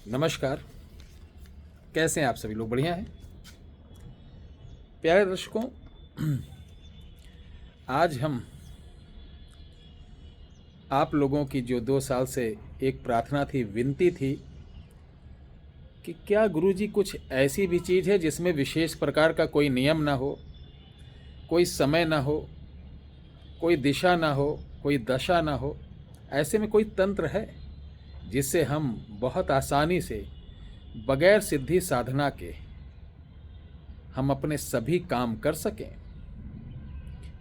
नमस्कार। कैसे हैं आप सभी लोग? बढ़िया हैं? प्यारे दर्शकों, आज हम आप लोगों की जो 2 साल से एक प्रार्थना थी, विनती थी कि क्या गुरुजी कुछ ऐसी भी चीज़ है जिसमें विशेष प्रकार का कोई नियम ना हो, कोई समय ना हो, कोई दिशा ना हो, कोई दशा ना हो, ऐसे में कोई तंत्र है जिससे हम बहुत आसानी से बगैर सिद्धि साधना के हम अपने सभी काम कर सकें?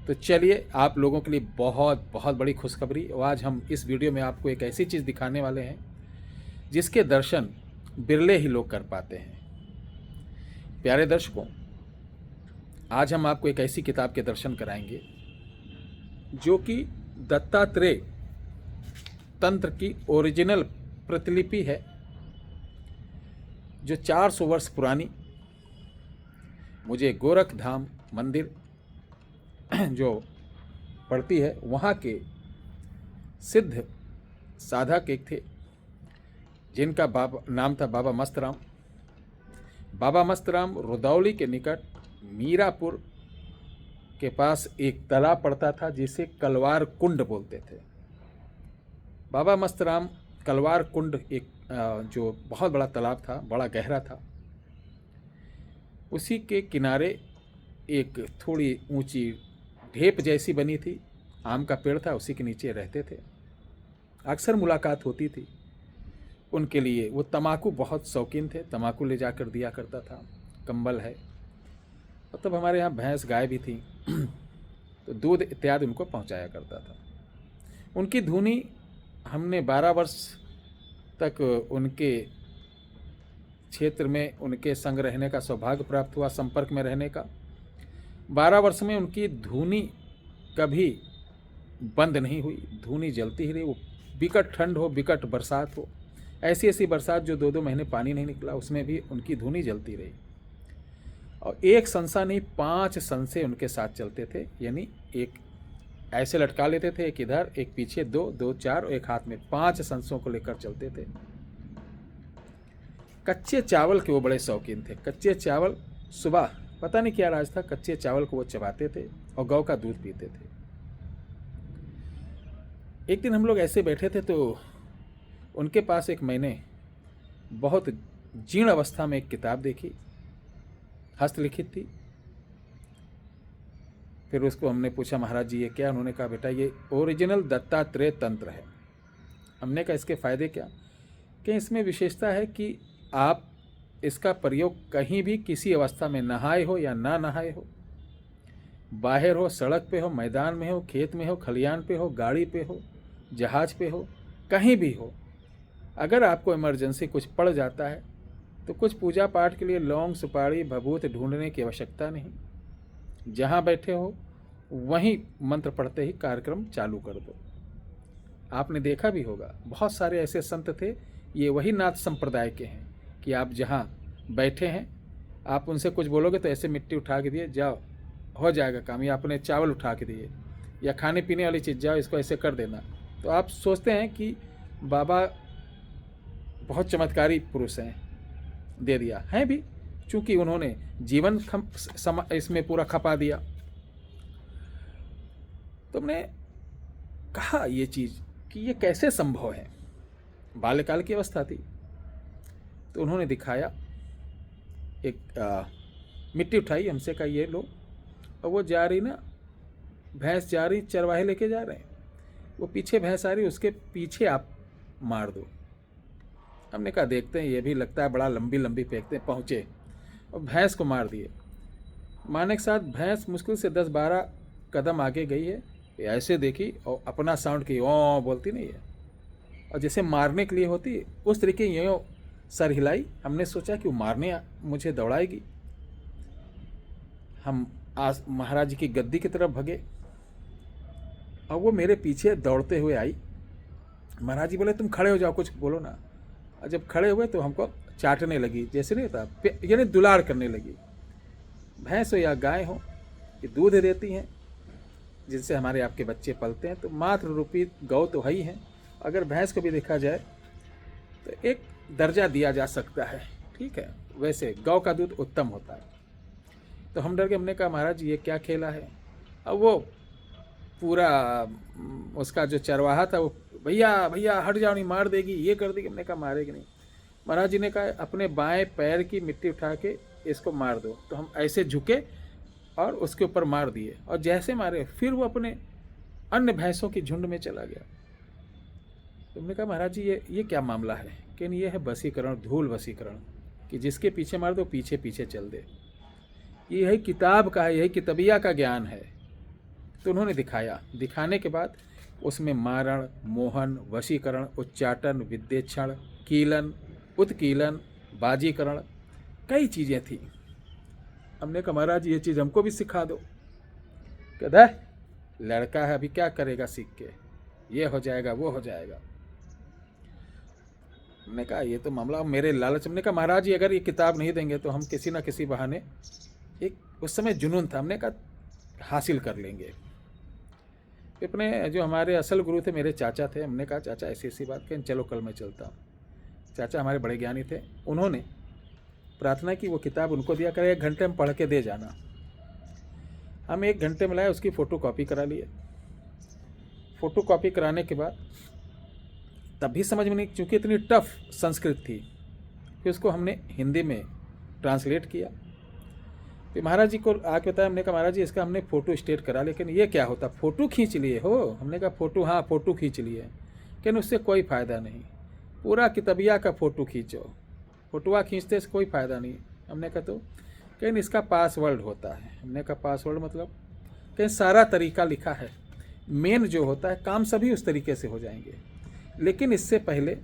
तो चलिए, आप लोगों के लिए बहुत बहुत बड़ी खुशखबरी। और आज हम इस वीडियो में आपको एक ऐसी चीज़ दिखाने वाले हैं जिसके दर्शन बिरले ही लोग कर पाते हैं। प्यारे दर्शकों, आज हम आपको एक ऐसी किताब के दर्शन कराएंगे जो कि दत्तात्रेय तंत्र की ओरिजिनल प्रतिलिपि है, जो 400 वर्ष पुरानी मुझे गोरखधाम मंदिर जो पड़ती है वहाँ के सिद्ध साधक एक थे जिनका नाम था बाबा मस्तराम। बाबा मस्तराम रुदौली के निकट मीरापुर के पास एक तालाब पड़ता था जिसे कलवार कुंड बोलते थे। बाबा मस्तराम कलवार कुंड एक जो बहुत बड़ा तालाब था, बड़ा गहरा था, उसी के किनारे एक थोड़ी ऊंची ढेप जैसी बनी थी, आम का पेड़ था, उसी के नीचे रहते थे। अक्सर मुलाकात होती थी उनके लिए। वो तम्बाकू बहुत शौकीन थे, तम्बाकू ले जाकर दिया करता था, कंबल है। और तब हमारे यहाँ भैंस गाय भी थी तो दूध इत्यादि उनको पहुँचाया करता था। उनकी धुनी हमने 12 वर्ष तक उनके क्षेत्र में उनके संग रहने का सौभाग्य प्राप्त हुआ, संपर्क में रहने का। 12 वर्ष में उनकी धुनी कभी बंद नहीं हुई, धुनी जलती ही रही। वो बिकट ठंड हो, बिकट बरसात हो, ऐसी ऐसी बरसात जो 2-2 महीने पानी नहीं निकला, उसमें भी उनकी धुनी जलती रही। और एक संसा नहीं, 5 संसे उनके साथ चलते थे। यानी एक ऐसे लटका लेते थे, एक इधर, एक पीछे, 2 4 और एक हाथ में, 5 संसों को लेकर चलते थे। कच्चे चावल के वो बड़े शौकीन थे। कच्चे चावल, सुबह पता नहीं क्या राज था, कच्चे चावल को वो चबाते थे और गौ का दूध पीते थे। एक दिन हम लोग ऐसे बैठे थे तो उनके पास एक मैंने बहुत जीर्ण अवस्था में एक किताब देखी, हस्तलिखित थी। फिर उसको हमने पूछा, महाराज जी ये क्या? उन्होंने कहा, बेटा ये ओरिजिनल दत्तात्रेय तंत्र है। हमने कहा इसके फ़ायदे क्या? कि इसमें विशेषता है कि आप इसका प्रयोग कहीं भी किसी अवस्था में, नहाए हो या ना नहाए हो, बाहर हो, सड़क पे हो, मैदान में हो, खेत में हो, खलियान पे हो, गाड़ी पे हो, जहाज पे हो, कहीं भी हो, अगर आपको इमरजेंसी कुछ पड़ जाता है तो कुछ पूजा पाठ के लिए लौंग, सुपारी, भभूत ढूंढने की आवश्यकता नहीं। जहाँ बैठे हो वहीं मंत्र पढ़ते ही कार्यक्रम चालू कर दो। आपने देखा भी होगा, बहुत सारे ऐसे संत थे, ये वही नाथ संप्रदाय के हैं, कि आप जहाँ बैठे हैं आप उनसे कुछ बोलोगे तो ऐसे मिट्टी उठा के दिए, जाओ हो जाएगा काम, या अपने चावल उठा के दिए, या खाने पीने वाली चीज़, जाओ इसको ऐसे कर देना। तो आप सोचते हैं कि बाबा बहुत चमत्कारी पुरुष हैं, दे दिया है भी, चूँकि उन्होंने जीवन इसमें पूरा खपा दिया। तो हमने कहा ये चीज़ कि ये कैसे संभव है। बाल्यकाल की अवस्था थी तो उन्होंने दिखाया, एक मिट्टी उठाई, हमसे कहा ये लो, और वो जा रही ना, भैंस जा रही, चरवाहे लेके जा रहे हैं, वो पीछे भैंस आ रही, उसके पीछे आप मार दो। हमने कहा देखते हैं, ये भी लगता है बड़ा लंबी लंबी फेंकते हैं। पहुँचे और भैंस को मार दिए। मारने के साथ भैंस मुश्किल से 10-12 कदम आगे गई है, ऐसे देखी और अपना साउंड की ओ बोलती नहीं है, और जैसे मारने के लिए होती है उस तरीके यूँ सर हिलाई। हमने सोचा कि वो मारने मुझे दौड़ाएगी। हम आज महाराज जी की गद्दी की तरफ भगे और वो मेरे पीछे दौड़ते हुए आई। महाराज जी बोले तुम खड़े हो जाओ, कुछ बोलो ना। और जब खड़े हुए तो हमको चाटने लगी, जैसे नहीं होता, यानी दुलार करने लगी। भैंस हो या गाय हो, ये दूध देती हैं जिनसे हमारे आपके बच्चे पलते हैं, तो मातृ रूपी गौ तो है ही हैं। अगर भैंस को भी देखा जाए तो एक दर्जा दिया जा सकता है, ठीक है। वैसे गौ का दूध उत्तम होता है। तो हम डर के, हमने कहा महाराज ये क्या खेला है। अब वो पूरा उसका जो चरवाहा था वो, भैया भैया हट जाओ नहीं मार देगी, ये कर देगी। हमने कहा मारेगी नहीं। महाराज जी ने कहा अपने बाएं पैर की मिट्टी उठा के इसको मार दो। तो हम ऐसे झुके और उसके ऊपर मार दिए, और जैसे मारे फिर वो अपने अन्य भैंसों की झुंड में चला गया। तो हमने कहा महाराज जी ये क्या मामला है। कि ये है वशीकरण, धूल वशीकरण, कि जिसके पीछे मार दो पीछे पीछे चल दे। ये यही किताब का है, यही किताबिया का ज्ञान है। तो उन्होंने दिखाया। दिखाने के बाद उसमें मारण, मोहन, वशीकरण, उच्चाटन, विद्येक्षण, कीलन, उत्कीलन, बाजीकरण, कई चीज़ें थी। हमने कहा महाराज ये चीज़ हमको भी सिखा दो। कहता है लड़का है अभी क्या करेगा सीख के, ये हो जाएगा वो हो जाएगा। हमने कहा ये तो मामला मेरे लालच। हमने कहा महाराज जी अगर ये किताब नहीं देंगे तो हम किसी ना किसी बहाने, एक उस समय जुनून था, हमने कहा हासिल कर लेंगे। अपने जो हमारे असल गुरु थे मेरे चाचा थे, हमने कहा चाचा ऐसी ऐसी बात कहें, चलो कल मैं चलता हूँ। चाचा हमारे बड़े ज्ञानी थे, उन्होंने प्रार्थना की वो किताब उनको दिया, करे 1 घंटे में पढ़ के दे जाना। हम 1 घंटे में लाए, उसकी फ़ोटो कॉपी करा लिए। फ़ोटो कॉपी कराने के बाद तब भी समझ में नहीं, चूँकि इतनी टफ संस्कृत थी, फिर उसको हमने हिंदी में ट्रांसलेट किया। फिर महाराज जी को आके बताया। हमने कहा महाराज जी इसका हमने फ़ोटो स्टेट करा, लेकिन ये क्या होता, फ़ोटो खींच लिए हो। हमने कहा फ़ोटो, हाँ फ़ोटो खींच लिए, लेकिन उससे कोई फ़ायदा नहीं, पूरा किताबिया का फ़ोटो खींचो। फ़ोटोआ खींचते से कोई फ़ायदा नहीं। हमने कहा तो कहीं इसका पासवर्ड होता है। हमने कहा पासवर्ड मतलब कहीं सारा तरीका लिखा है, मेन जो होता है काम सभी उस तरीके से हो जाएंगे, लेकिन इससे पहले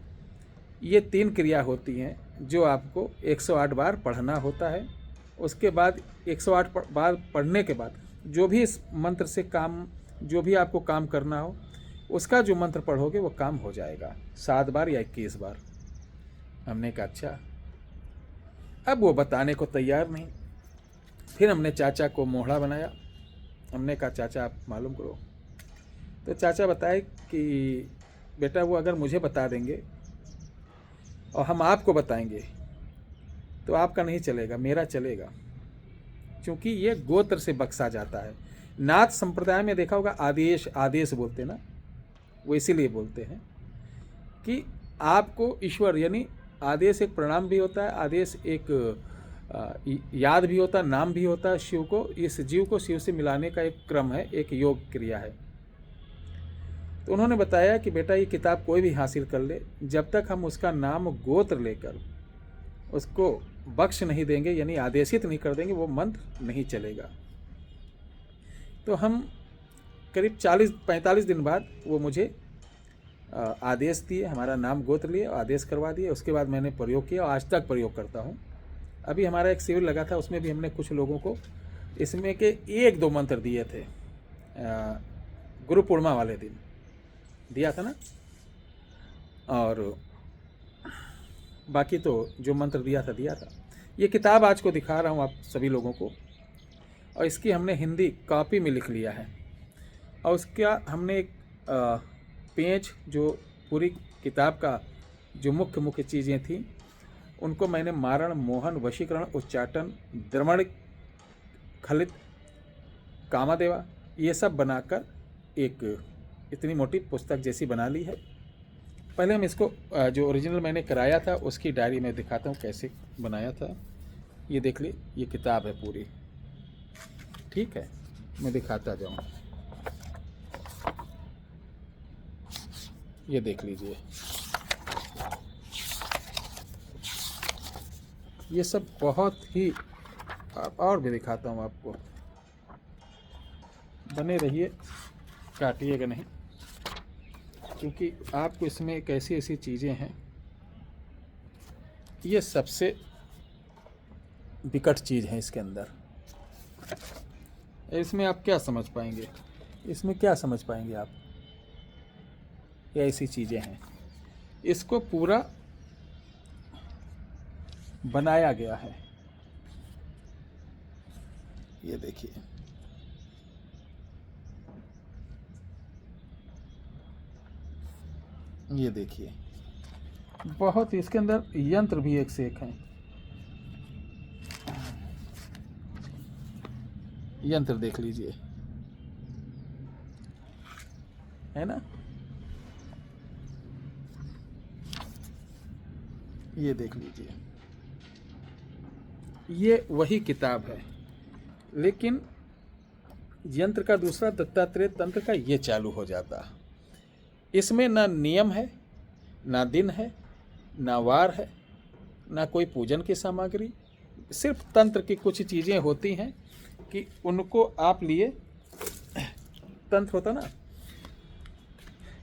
ये 3 क्रिया होती हैं जो आपको 108 बार पढ़ना होता है। उसके बाद 108 बार पढ़ने के बाद जो भी इस मंत्र से काम, जो भी आपको काम करना हो उसका जो मंत्र पढ़ोगे वो काम हो जाएगा 7 बार या 21 बार। हमने कहा अच्छा। अब वो बताने को तैयार नहीं। फिर हमने चाचा को मोहड़ा बनाया। हमने कहा चाचा आप मालूम करो। तो चाचा बताए कि बेटा वो अगर मुझे बता देंगे और हम आपको बताएंगे तो आपका नहीं चलेगा, मेरा चलेगा, क्योंकि ये गोत्र से बख्शा जाता है। नाथ संप्रदाय में देखा होगा आदेश, आदेश बोलते ना, वो इसीलिए बोलते हैं कि आपको ईश्वर, यानी आदेश एक प्रणाम भी होता है, आदेश एक याद भी होता है, नाम भी होता है शिव को। इस जीव को शिव से मिलाने का एक क्रम है, एक योग क्रिया है। तो उन्होंने बताया कि बेटा ये किताब कोई भी हासिल कर ले, जब तक हम उसका नाम गोत्र लेकर उसको बख्श नहीं देंगे, यानी आदेशित नहीं कर देंगे, वो मंत्र नहीं चलेगा। तो हम करीब 40-45 दिन बाद वो मुझे आदेश दिए, हमारा नाम गोत्र लिए, आदेश करवा दिए। उसके बाद मैंने प्रयोग किया और आज तक प्रयोग करता हूँ। अभी हमारा एक शिविर लगा था, उसमें भी हमने कुछ लोगों को इसमें के 1-2 मंत्र दिए थे। गुरु पूर्णिमा वाले दिन दिया था ना, और बाकी तो जो मंत्र दिया था। ये किताब आज को दिखा रहा हूँ आप सभी लोगों को, और इसकी हमने हिंदी कॉपी में लिख लिया है। और उसका हमने एक पेज, जो पूरी किताब का जो मुख्य चीज़ें थी उनको मैंने मारण, मोहन, वशीकरण, उच्चाटन, द्रमण, खलित, कामादेवा, ये सब बनाकर एक इतनी मोटी पुस्तक जैसी बना ली है। पहले हम इसको जो ओरिजिनल मैंने कराया था उसकी डायरी में दिखाता हूँ कैसे बनाया था। ये देख ली, ये किताब है पूरी, ठीक है, मैं दिखाता जाऊँ। ये देख लीजिए, ये सब बहुत ही, और भी दिखाता हूँ आपको, बने रहिए, काटिएगा नहीं, क्योंकि आपको इसमें एक ऐसी ऐसी चीज़ें हैं। ये सबसे विकट चीज़ है इसके अंदर। इसमें आप क्या समझ पाएंगे, इसमें क्या समझ पाएंगे आप? ये ऐसी चीज़ें हैं, इसको पूरा बनाया गया है। ये देखिए, ये देखिए, बहुत, इसके अंदर यंत्र भी एक से एक हैं। यंत्र देख लीजिए, है ना, ये देख लीजिए, ये वही किताब है, लेकिन यंत्र का दूसरा दत्तात्रेय तंत्र का ये चालू हो जाता। इसमें ना नियम है, ना दिन है, ना वार है, ना कोई पूजन की सामग्री, सिर्फ तंत्र की कुछ चीज़ें होती हैं कि उनको आप लिए। तंत्र होता ना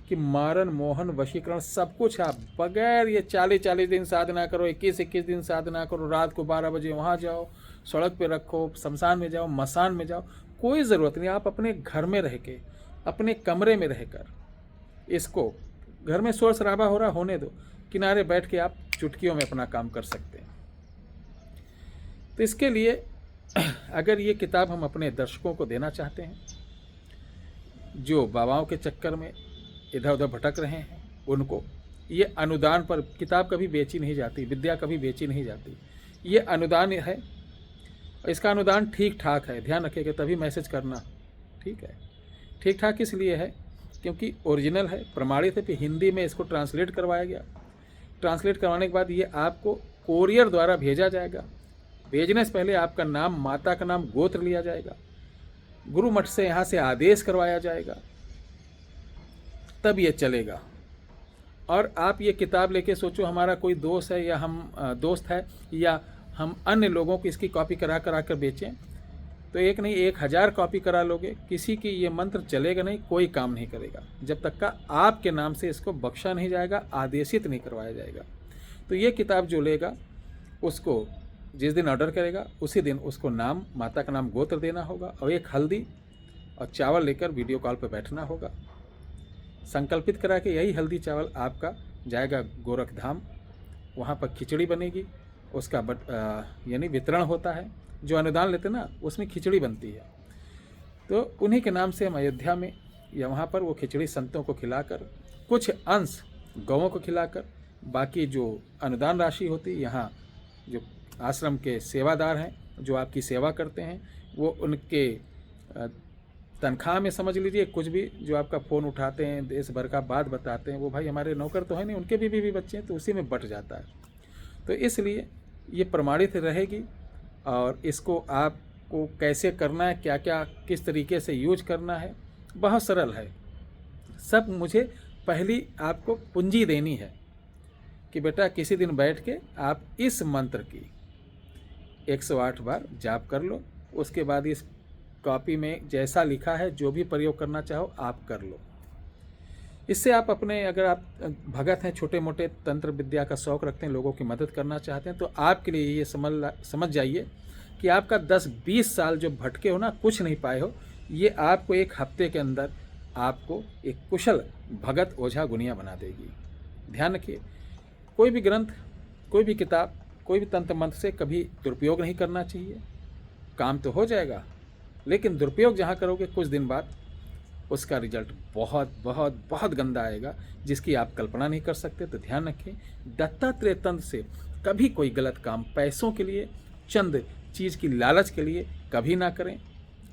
कि मारन मोहन वशीकरण, सब कुछ आप बगैर ये 40-40 दिन साधना करो, 21-21 दिन साधना करो, रात को 12 बजे वहाँ जाओ, सड़क पे रखो, शमशान में जाओ, मसान में जाओ, कोई ज़रूरत नहीं। आप अपने घर में रह के, अपने कमरे में रहकर इसको, घर में शोर शराबा हो रहा होने दो, किनारे बैठ के आप चुटकियों में अपना काम कर सकते हैं। तो इसके लिए अगर ये किताब हम अपने दर्शकों को देना चाहते हैं जो बाबाओं के चक्कर में इधर उधर भटक रहे हैं, उनको ये अनुदान पर, किताब कभी बेची नहीं जाती, विद्या कभी बेची नहीं जाती, ये अनुदान है। इसका अनुदान ठीक ठाक है, ध्यान रखिएगा, तभी मैसेज करना, ठीक है। ठीक ठाक इसलिए है क्योंकि ओरिजिनल है, प्रमाणित है, फिर हिंदी में इसको ट्रांसलेट करवाया गया। ट्रांसलेट करवाने के बाद ये आपको कोरियर द्वारा भेजा जाएगा। भेजने से पहले आपका नाम, माता का नाम, गोत्र लिया जाएगा, गुरु मठ से यहाँ से आदेश करवाया जाएगा, तब ये चलेगा। और आप ये किताब लेके सोचो हमारा कोई दोस्त है या हम दोस्त है या हम अन्य लोगों को इसकी कॉपी करा कर बेचें, तो एक नहीं 1000 कॉपी करा लोगे, किसी की ये मंत्र चलेगा नहीं, कोई काम नहीं करेगा जब तक का आपके नाम से इसको बख्शा नहीं जाएगा, आदेशित नहीं करवाया जाएगा। तो ये किताब जो लेगा उसको जिस दिन ऑर्डर करेगा उसी दिन उसको नाम, माता का नाम, गोत्र देना होगा और एक हल्दी और चावल लेकर वीडियो कॉल पर बैठना होगा। संकल्पित करा के यही हल्दी चावल आपका जाएगा गोरखधाम, वहाँ पर खिचड़ी बनेगी, उसका यानी वितरण होता है। जो अनुदान लेते ना उसमें खिचड़ी बनती है, तो उन्हीं के नाम से हम अयोध्या में या वहाँ पर वो खिचड़ी संतों को खिलाकर, कुछ अंश गौओं को खिलाकर, बाकी जो अनुदान राशि होती है, यहाँ जो आश्रम के सेवादार हैं जो आपकी सेवा करते हैं, वो उनके तनख्वाह में समझ लीजिए, कुछ भी जो आपका फ़ोन उठाते हैं, देश भर का बात बताते हैं, वो भाई हमारे नौकर तो है नहीं, उनके भी बच्चे हैं, तो उसी में बट जाता है। तो इसलिए ये प्रमाणित रहेगी और इसको आपको कैसे करना है, क्या क्या किस तरीके से यूज करना है, बहुत सरल है। सब मुझे पहली आपको पूंजी देनी है कि बेटा किसी दिन बैठ के आप इस मंत्र की 108 बार जाप कर लो, उसके बाद इस कॉपी में जैसा लिखा है जो भी प्रयोग करना चाहो आप कर लो। इससे आप अपने, अगर आप भगत हैं, छोटे मोटे तंत्र विद्या का शौक़ रखते हैं, लोगों की मदद करना चाहते हैं, तो आपके लिए ये समझ जाइए कि आपका 10-20 साल जो भटके हो ना, कुछ नहीं पाए हो, ये आपको एक हफ्ते के अंदर आपको एक कुशल भगत ओझा गुनिया बना देगी। ध्यान रखिए, कोई भी ग्रंथ, कोई भी किताब, कोई भी तंत्र मंत्र से कभी दुरुपयोग नहीं करना चाहिए। काम तो हो जाएगा, लेकिन दुरुपयोग जहाँ करोगे कुछ दिन बाद उसका रिजल्ट बहुत बहुत बहुत गंदा आएगा, जिसकी आप कल्पना नहीं कर सकते। तो ध्यान रखें, दत्तात्रेय तंत्र से कभी कोई गलत काम पैसों के लिए, चंद चीज़ की लालच के लिए कभी ना करें।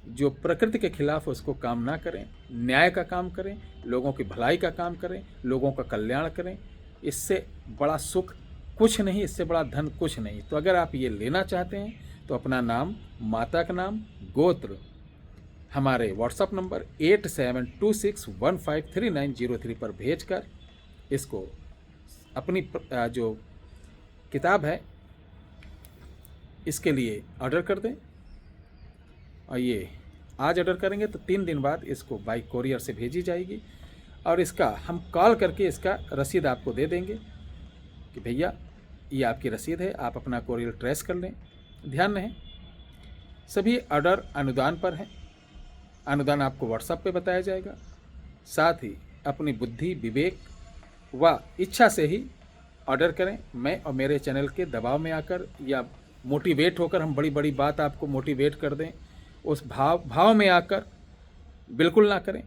जो प्रकृति के खिलाफ उसको काम ना करें, न्याय का काम करें, लोगों की भलाई का काम करें, लोगों का कल्याण करें। इससे बड़ा सुख कुछ नहीं, इससे बड़ा धन कुछ नहीं। तो अगर आप ये लेना चाहते हैं तो अपना नाम, माता का नाम, गोत्र हमारे व्हाट्सएप नंबर 8726153903 पर भेजकर इसको अपनी जो किताब है इसके लिए ऑर्डर कर दें। और ये आज ऑर्डर करेंगे तो 3 दिन बाद इसको बाई कोरियर से भेजी जाएगी और इसका हम कॉल करके इसका रसीद आपको दे देंगे कि भैया ये आपकी रसीद है, आप अपना कोरियर ट्रेस कर लें। ध्यान रहे, सभी ऑर्डर अनुदान पर हैं, अनुदान आपको व्हाट्सएप पे बताया जाएगा। साथ ही अपनी बुद्धि, विवेक व इच्छा से ही ऑर्डर करें। मैं और मेरे चैनल के दबाव में आकर या मोटिवेट होकर हम बड़ी बड़ी बात आपको मोटिवेट कर दें, उस भाव में आकर बिल्कुल ना करें।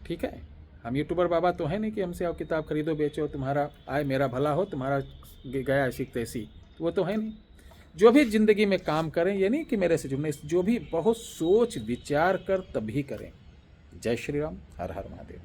ठीक है, हम यूट्यूबर बाबा तो है नहीं कि हमसे आओ किताब खरीदो बेचो, तुम्हारा आए मेरा भला हो, तुम्हारा गया ऐसी तैसी, वो तो है नहीं। जो भी ज़िंदगी में काम करें, ये नहीं कि मेरे से जुड़ने, जो भी बहुत सोच विचार कर तभी करें। जय श्री राम, हर हर महादेव।